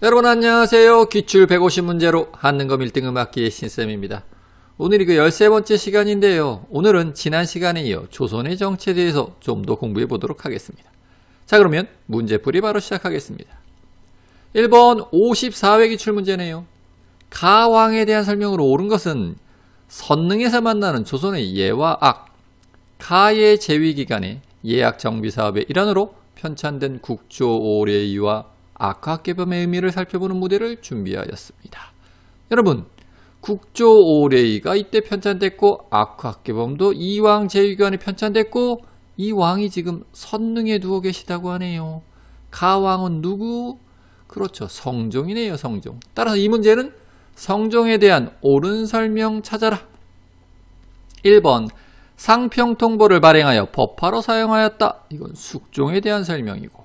여러분 안녕하세요. 기출 150문제로 한능검 1등 음악기의 신쌤입니다. 오늘이 그 13번째 시간인데요. 오늘은 지난 시간에 이어 조선의 정치에 대해서 좀 더 공부해 보도록 하겠습니다. 자, 그러면 문제풀이 바로 시작하겠습니다. 1번 54회 기출문제네요. 가왕에 대한 설명으로 옳은 것은 선릉에서 만나는 조선의 예와 악, 가의 재위기간에 예약 정비사업의 일환으로 편찬된 국조오례이와 악화개범의 의미를 살펴보는 무대를 준비하였습니다. 여러분, 국조오례이가 이때 편찬됐고 악화개범도 이왕 재위기간에 편찬됐고 이 왕이 지금 선릉에 두어 계시다고 하네요. 가왕은 누구? 그렇죠. 성종이네요. 성종. 따라서 이 문제는 성종에 대한 옳은 설명 찾아라. 1번 상평통보를 발행하여 법화로 사용하였다. 이건 숙종에 대한 설명이고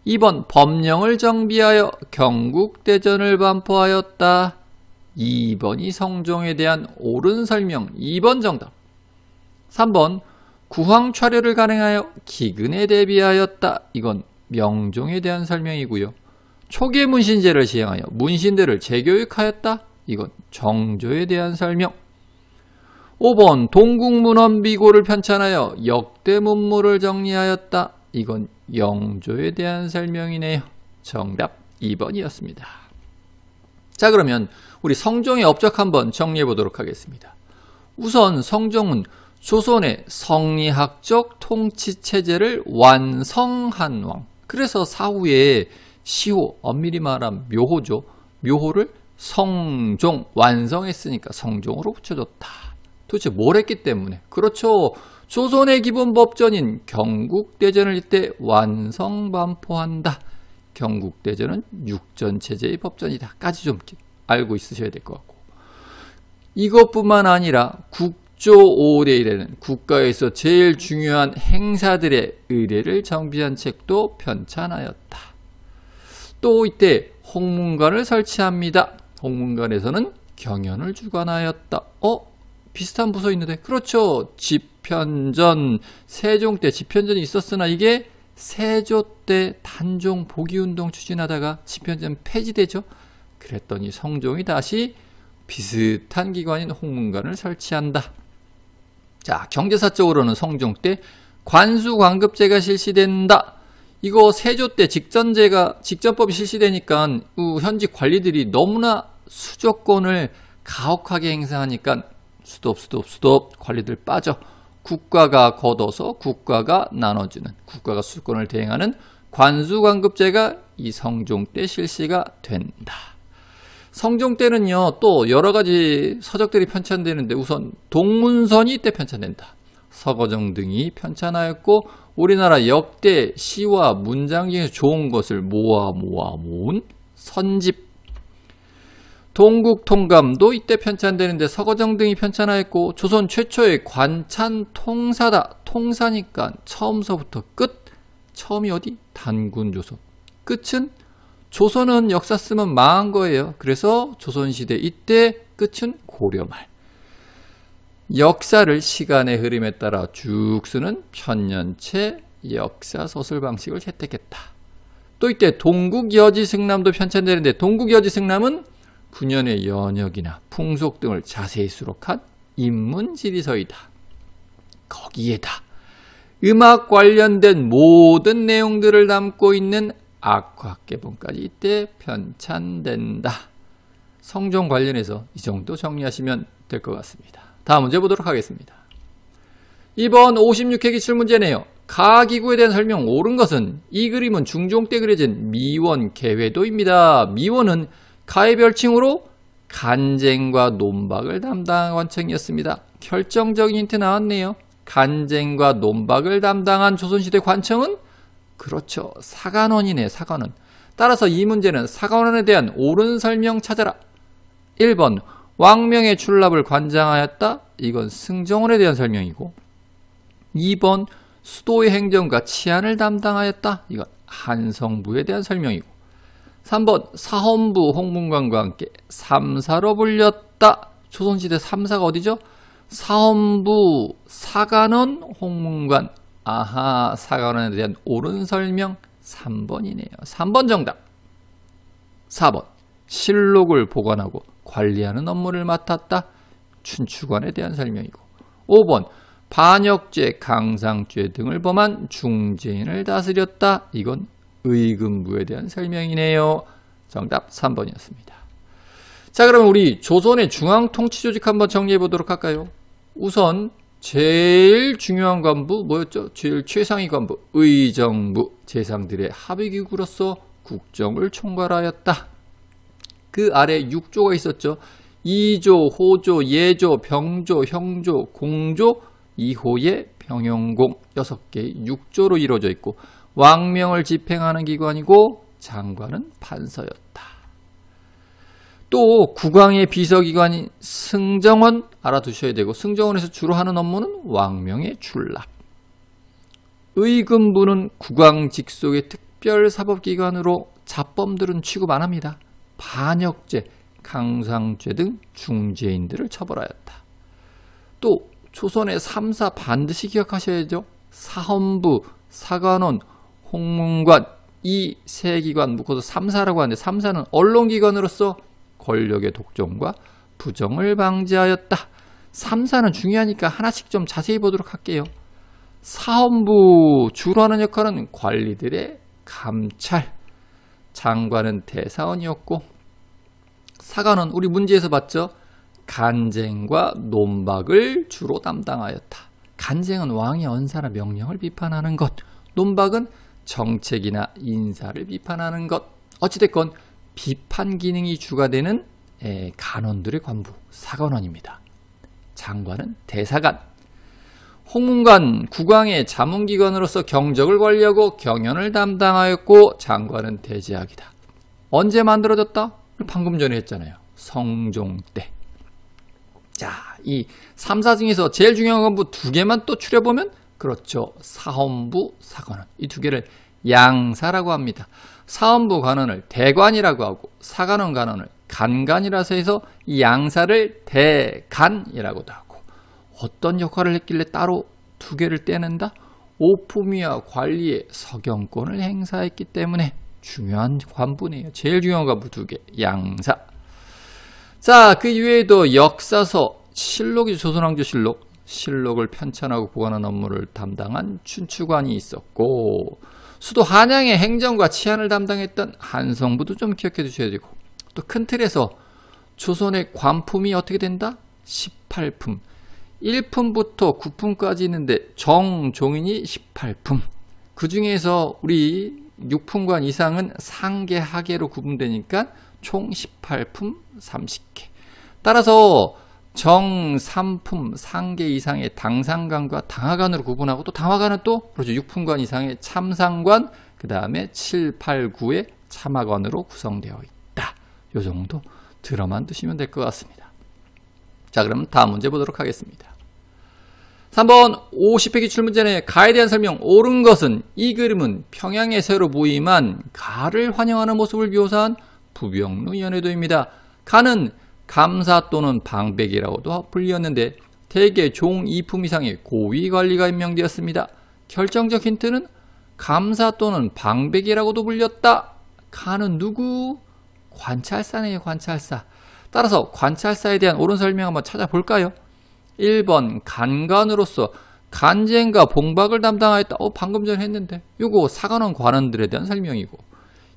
2번 법령을 정비하여 경국대전을 반포하였다. 2번이 성종에 대한 옳은 설명 2번 정답. 3번 구황촬혈을 간행하여 기근에 대비하였다. 이건 명종에 대한 설명이고요. 초계 문신제를 시행하여 문신들을 재교육하였다. 이건 정조에 대한 설명. 5번 동국문헌비고를 편찬하여 역대 문물을 정리하였다. 이건 영조에 대한 설명이네요. 정답 2번이었습니다. 자, 그러면 우리 성종의 업적 한번 정리해 보도록 하겠습니다. 우선 성종은 조선의 성리학적 통치체제를 완성한 왕. 그래서 사후에 시호, 엄밀히 말하면 묘호죠. 묘호를 성종, 완성했으니까 성종으로 붙여줬다. 도대체 뭘 했기 때문에? 그렇죠. 조선의 기본 법전인 경국대전을 이때 완성 반포한다. 경국대전은 육전체제의 법전이다. 까지 좀 알고 있으셔야 될 것 같고. 이것뿐만 아니라 국조오례이라는 국가에서 제일 중요한 행사들의 의례를 정비한 책도 편찬하였다. 또 이때 홍문관을 설치합니다. 홍문관에서는 경연을 주관하였다. 비슷한 부서 있는데 그렇죠. 집현전, 세종 때 집현전이 있었으나 이게 세조 때 단종 복위운동 추진하다가 집현전 폐지되죠. 그랬더니 성종이 다시 비슷한 기관인 홍문관을 설치한다. 자, 경제사적으로는 성종 때 관수관급제가 실시된다. 이거 세조 때 직전법이 실시되니까 현직 관리들이 너무나 수조권을 가혹하게 행사하니까 수도 관리들 빠져 국가가 걷어서 국가가 나눠주는 국가가 수권을 대행하는 관수관급제가 이 성종 때 실시가 된다. 성종 때는요 또 여러가지 서적들이 편찬되는데 우선 동문선이 이때 편찬된다. 서거정 등이 편찬하였고 우리나라 역대 시와 문장 중에서 좋은 것을 모은 선집. 동국통감도 이때 편찬되는데 서거정 등이 편찬하였고 조선 최초의 관찬 통사다. 통사니까 처음서부터 끝. 처음이 어디? 단군조선. 끝은? 조선은 역사 쓰면 망한 거예요. 그래서 조선시대 이때 끝은 고려말. 역사를 시간의 흐름에 따라 쭉 쓰는 편년체 역사서술 방식을 채택했다. 또 이때 동국여지승남도 편찬되는데 동국여지승남은 군연의 연역이나 풍속 등을 자세히 수록한 인문지리서이다. 거기에다 음악 관련된 모든 내용들을 담고 있는 악화개본까지 이때 편찬된다. 성종 관련해서 이 정도 정리하시면 될 것 같습니다. 다음 문제 보도록 하겠습니다. 2번 56회 기출문제네요. 가기구에 대한 설명 옳은 것은 이 그림은 중종 때 그려진 미원 개회도입니다. 미원은 가의 별칭으로 간쟁과 논박을 담당한 관청이었습니다. 결정적인 힌트 나왔네요. 간쟁과 논박을 담당한 조선시대 관청은 그렇죠. 사간원이네. 사간원. 따라서 이 문제는 사간원에 대한 옳은 설명 찾아라. 1번 왕명의 출납을 관장하였다. 이건 승정원에 대한 설명이고 2번 수도의 행정과 치안을 담당하였다. 이건 한성부에 대한 설명이고 3번 사헌부 홍문관과 함께 삼사로 불렸다. 조선시대 3사가 어디죠? 사헌부, 사간원, 홍문관. 사간원에 대한 옳은 설명 3번이네요. 3번 정답. 4번 실록을 보관하고 관리하는 업무를 맡았다. 춘추관에 대한 설명이고 5번 반역죄, 강상죄 등을 범한 중재인을 다스렸다. 이건 의금부에 대한 설명이네요. 정답 3번이었습니다. 자, 그러면 우리 조선의 중앙통치조직 한번 정리해 보도록 할까요? 우선 제일 중요한 관부 뭐였죠? 제일 최상위 관부 의정부, 재상들의 합의기구로서 국정을 총괄하였다. 그 아래 6조가 있었죠. 2조, 호조, 예조, 병조, 형조, 공조, 2호의 병영공 6개의 6조로 이루어져 있고 왕명을 집행하는 기관이고 장관은 판서였다. 또 국왕의 비서기관인 승정원 알아두셔야 되고 승정원에서 주로 하는 업무는 왕명의 출납. 의금부는 국왕 직속의 특별사법기관으로 자범들은 취급 안합니다. 반역죄, 강상죄 등 중죄인들을 처벌하였다. 또 조선의 3사 반드시 기억하셔야죠. 사헌부, 사관원, 홍문관 이 세 기관 묶어서 3사라고 하는데 3사는 언론기관으로서 권력의 독점과 부정을 방지하였다. 3사는 중요하니까 하나씩 좀 자세히 보도록 할게요. 사헌부 주로 하는 역할은 관리들의 감찰, 장관은 대사원이었고 사관은 우리 문제에서 봤죠. 간쟁과 논박을 주로 담당하였다. 간쟁은 왕의 언사나 명령을 비판하는 것, 논박은 정책이나 인사를 비판하는 것. 어찌됐건 비판 기능이 주가 되는 간원들의 관부, 사관원입니다. 장관은 대사관. 홍문관, 국왕의 자문기관으로서 경적을 관리하고 경연을 담당하였고 장관은 대제학이다. 언제 만들어졌다? 방금 전에 했잖아요. 성종 때. 자, 이 3사 중에서 제일 중요한 관부 2개만 또 추려보면 그렇죠. 사헌부, 사관원. 이 2개를 양사라고 합니다. 사헌부 관원을 대관이라고 하고 사관원 관원을 간관이라서 해서 이 양사를 대간이라고도 하고 어떤 역할을 했길래 따로 2개를 떼낸다? 오품위와 관리의 서경권을 행사했기 때문에 중요한 관부네요. 제일 중요한 관부 2개, 양사. 자, 그 이외에도 역사서, 실록이죠. 조선왕조실록. 실록을 편찬하고 보관하는 업무를 담당한 춘추관이 있었고 수도 한양의 행정과 치안을 담당했던 한성부도 좀 기억해 두셔야 되고 또 큰 틀에서 조선의 관품이 어떻게 된다? 18품. 1품부터 9품까지 있는데 정종인이 18품. 그 중에서 우리 6품관 이상은 상계, 하계로 구분되니까 총 18품 30개. 따라서 정 3품 상계 이상의 당상관과 당하관으로 구분하고 또 당하관은 또 그렇죠. 6품관 이상의 참상관, 그 다음에 7, 8, 9의 참하관으로 구성되어 있다. 이 정도 들어만 두시면 될 것 같습니다. 자, 그럼 다음 문제 보도록 하겠습니다. 3번 50회 기출문제는 가에 대한 설명. 옳은 것은 이 그림은 평양에 새로 부임한 가를 환영하는 모습을 묘사한 부병루 연회도입니다. 가는 감사 또는 방백이라고도 불리었는데 대개 종 2품 이상의 고위 관리가 임명되었습니다. 결정적 힌트는 감사 또는 방백이라고도 불렸다. 가는 누구? 관찰사네요. 관찰사. 따라서 관찰사에 대한 옳은 설명 한번 찾아볼까요? 1번 간관으로서 간쟁과 봉박을 담당하였다. 방금 전에 했는데 요거 사관원 관원들에 대한 설명이고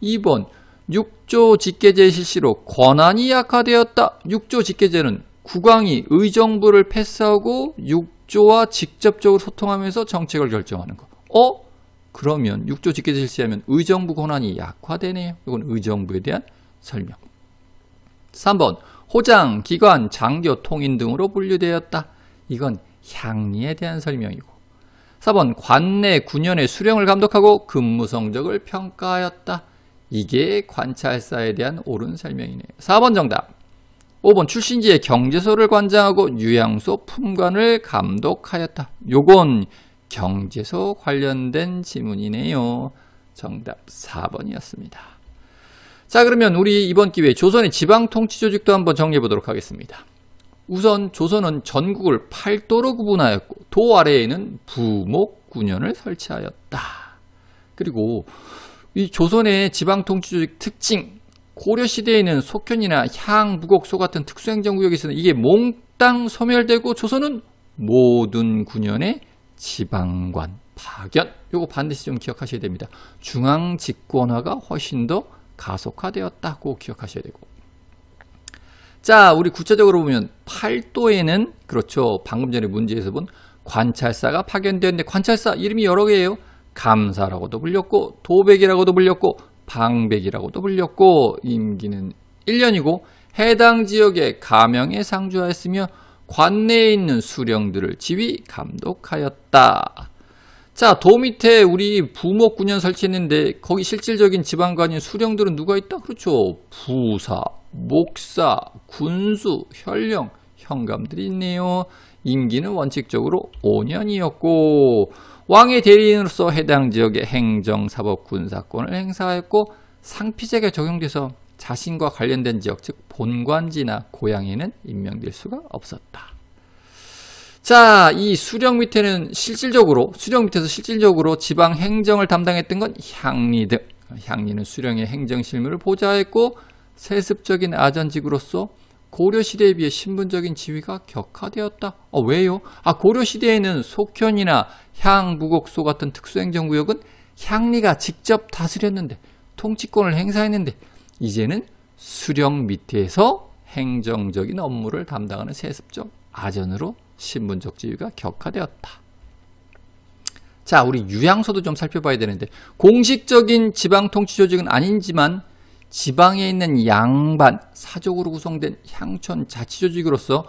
2번 6조 직계제 실시로 권한이 약화되었다. 6조 직계제는 국왕이 의정부를 패스하고 6조와 직접적으로 소통하면서 정책을 결정하는 거. 그러면 6조 직계제 실시하면 의정부 권한이 약화되네요. 이건 의정부에 대한 설명. 3번 호장, 기관, 장교, 통인 등으로 분류되었다. 이건 향리에 대한 설명이고 4번 관내 9년의 수령을 감독하고 근무 성적을 평가하였다. 이게 관찰사에 대한 옳은 설명이네요. 4번 정답. 5번 출신지의 경제소를 관장하고 유양소 품관을 감독하였다. 요건 경제소 관련된 지문이네요. 정답 4번이었습니다. 자, 그러면 우리 이번 기회에 조선의 지방통치조직도 한번 정리해 보도록 하겠습니다. 우선 조선은 전국을 8도로 구분하였고 도 아래에는 부목군현을 설치하였다. 그리고 이 조선의 지방통치조직 특징, 고려시대에는 속현이나 향부곡소 같은 특수행정구역에서는 이게 몽땅 소멸되고 조선은 모든 군현의 지방관, 파견, 요거 반드시 좀 기억하셔야 됩니다. 중앙집권화가 훨씬 더 가속화되었다고 기억하셔야 되고. 자, 우리 구체적으로 보면 팔도에는 그렇죠. 방금 전에 문제에서 본 관찰사가 파견되었는데 관찰사 이름이 여러 개예요. 감사라고도 불렸고 도백이라고도 불렸고 방백이라고도 불렸고 임기는 1년이고 해당 지역의 가명에 상주하였으며 관내에 있는 수령들을 지휘 감독하였다. 자, 도 밑에 우리 부목군현 설치했는데 거기 실질적인 지방관인 수령들은 누가 있다? 그렇죠. 부사, 목사, 군수, 현령, 현감들이 있네요. 임기는 원칙적으로 5년이었고 왕의 대리인으로서 해당 지역의 행정, 사법, 군사권을 행사하였고 상피제가 적용돼서 자신과 관련된 지역, 즉 본관지나 고향에는 임명될 수가 없었다. 자, 이 수령 밑에서 실질적으로 지방 행정을 담당했던 건 향리 등. 향리는 수령의 행정 실무를 보좌했고 세습적인 아전직으로서 고려시대에 비해 신분적인 지위가 격화되었다. 왜요? 고려시대에는 속현이나 향부곡소 같은 특수행정구역은 향리가 직접 다스렸는데 통치권을 행사했는데 이제는 수령 밑에서 행정적인 업무를 담당하는 세습적 아전으로 신분적 지위가 격화되었다. 자, 우리 유양소도 좀 살펴봐야 되는데 공식적인 지방 통치 조직은 아니지만 지방에 있는 양반, 사족으로 구성된 향촌 자치조직으로서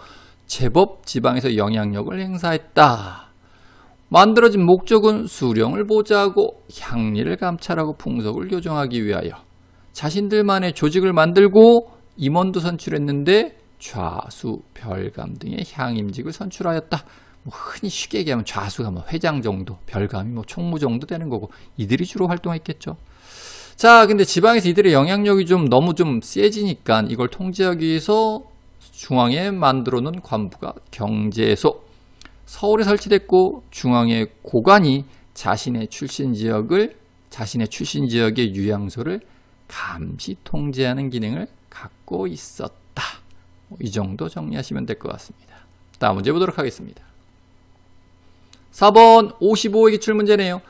제법 지방에서 영향력을 행사했다. 만들어진 목적은 수령을 보좌하고 향리를 감찰하고 풍속을 교정하기 위하여 자신들만의 조직을 만들고 임원도 선출했는데 좌수, 별감 등의 향임직을 선출하였다. 흔히 쉽게 얘기하면 좌수가 회장 정도, 별감이 총무 정도 되는 거고 이들이 주로 활동했겠죠. 자, 근데 지방에서 이들의 영향력이 너무 세지니까 이걸 통제하기 위해서 중앙에 만들어 놓은 관부가 경제소, 서울에 설치됐고 중앙의 고관이 자신의 출신 지역의 유양소를 감시 통제하는 기능을 갖고 있었다. 이 정도 정리하시면 될 것 같습니다. 다음 문제 보도록 하겠습니다. 4번 55회 기출문제네요.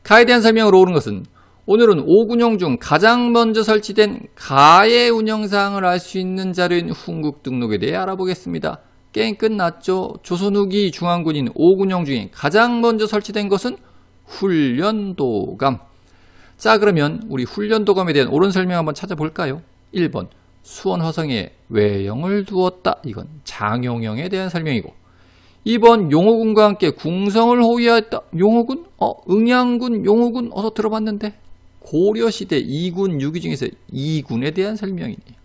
가에 대한 설명을 옳은 것은 오늘은 5군용 중 가장 먼저 설치된 가의 운영사항을 알 수 있는 자료인 훈국 등록에 대해 알아보겠습니다. 게임 끝났죠. 조선 후기 중앙군인 5군용 중에 가장 먼저 설치된 것은 훈련도감. 자, 그러면 우리 훈련도감에 대한 옳은 설명 한번 찾아볼까요? 1번 수원 화성에 외영을 두었다. 이건 장용영에 대한 설명이고 2번 용호군과 함께 궁성을 호위하였다. 용호군? 응양군, 용호군 어서 들어봤는데 고려시대 2군 6위 중에서 2군에 대한 설명이네요.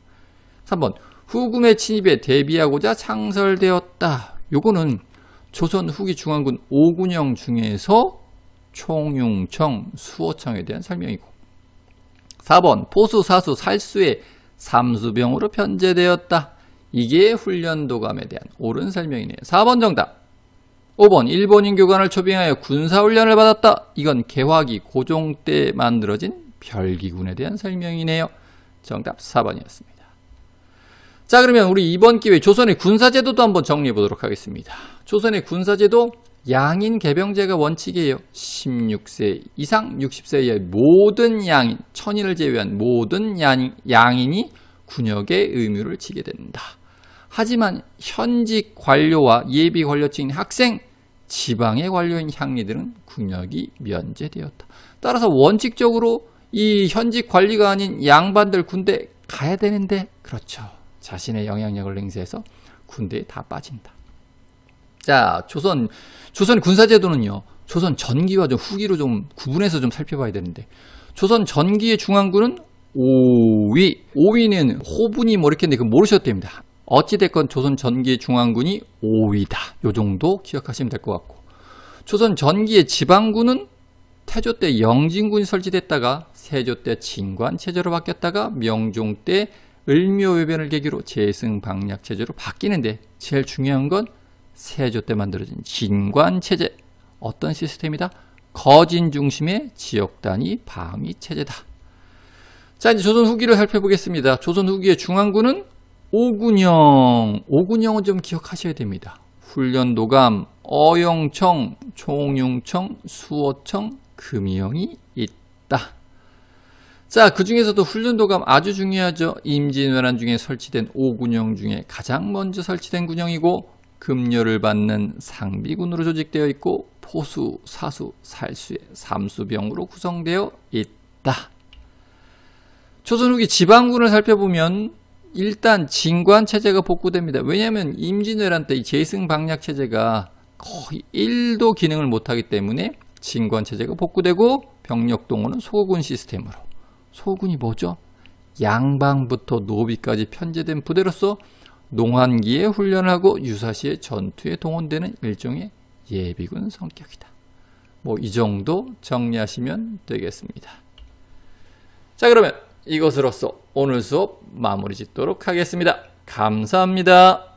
3번 후금의 침입에 대비하고자 창설되었다. 요거는 조선 후기 중앙군 5군형 중에서 총융청, 수호청에 대한 설명이고 4번 포수, 사수, 살수의 삼수병으로 편제되었다. 이게 훈련도감에 대한 옳은 설명이네요. 4번 정답. 5번 일본인 교관을 초빙하여 군사훈련을 받았다. 이건 개화기 고종 때 만들어진 별기군에 대한 설명이네요. 정답 4번이었습니다. 자, 그러면 우리 이번 기회에 조선의 군사제도도 한번 정리해 보도록 하겠습니다. 조선의 군사제도 양인 개병제가 원칙이에요. 16세 이상 60세 이하의 모든 양인, 천인을 제외한 모든 양인이 군역의 의무를 지게 된다. 하지만 현직 관료와 예비 관료층인 학생, 지방의 관료인 향리들은 군역이 면제되었다. 따라서 원칙적으로 이 현직 관리가 아닌 양반들 군대 가야 되는데 그렇죠. 자신의 영향력을 행사해서 군대에 다 빠진다. 자, 조선 군사제도는요. 조선 전기와 좀 후기로 좀 구분해서 좀 살펴봐야 되는데 조선 전기의 중앙군은 5위. 5위는 호분이 이렇게 했는데 그거 모르셔도 됩니다. 어찌됐건 조선 전기의 중앙군이 5위다. 요 정도 기억하시면 될 것 같고 조선 전기의 지방군은 태조 때 영진군이 설치됐다가 세조 때 진관체제로 바뀌었다가 명종 때 을묘외변을 계기로 재승방략체제로 바뀌는데 제일 중요한 건 세조 때 만들어진 진관체제. 어떤 시스템이다? 거진 중심의 지역단위 방위체제다. 자, 이제 조선 후기를 살펴보겠습니다. 조선 후기의 중앙군은 오군영. 오군영은 좀 기억하셔야 됩니다. 훈련도감, 어영청, 총융청, 수호청, 금이영이 있다. 자, 그 중에서도 훈련도감 아주 중요하죠. 임진왜란 중에 설치된 5군영 중에 가장 먼저 설치된 군영이고 급료를 받는 상비군으로 조직되어 있고 포수, 사수, 살수의 삼수병으로 구성되어 있다. 조선 후기 지방군을 살펴보면 일단 진관체제가 복구됩니다. 왜냐하면 임진왜란 때 이 제승방략체제가 거의 1도 기능을 못하기 때문에 진관체제가 복구되고 병력동원은 소군 시스템으로. 소군이 뭐죠? 양방부터 노비까지 편제된 부대로서 농한기에 훈련을 하고 유사시에 전투에 동원되는 일종의 예비군 성격이다. 뭐 이 정도 정리하시면 되겠습니다. 자, 그러면 이것으로써 오늘 수업 마무리 짓도록 하겠습니다. 감사합니다.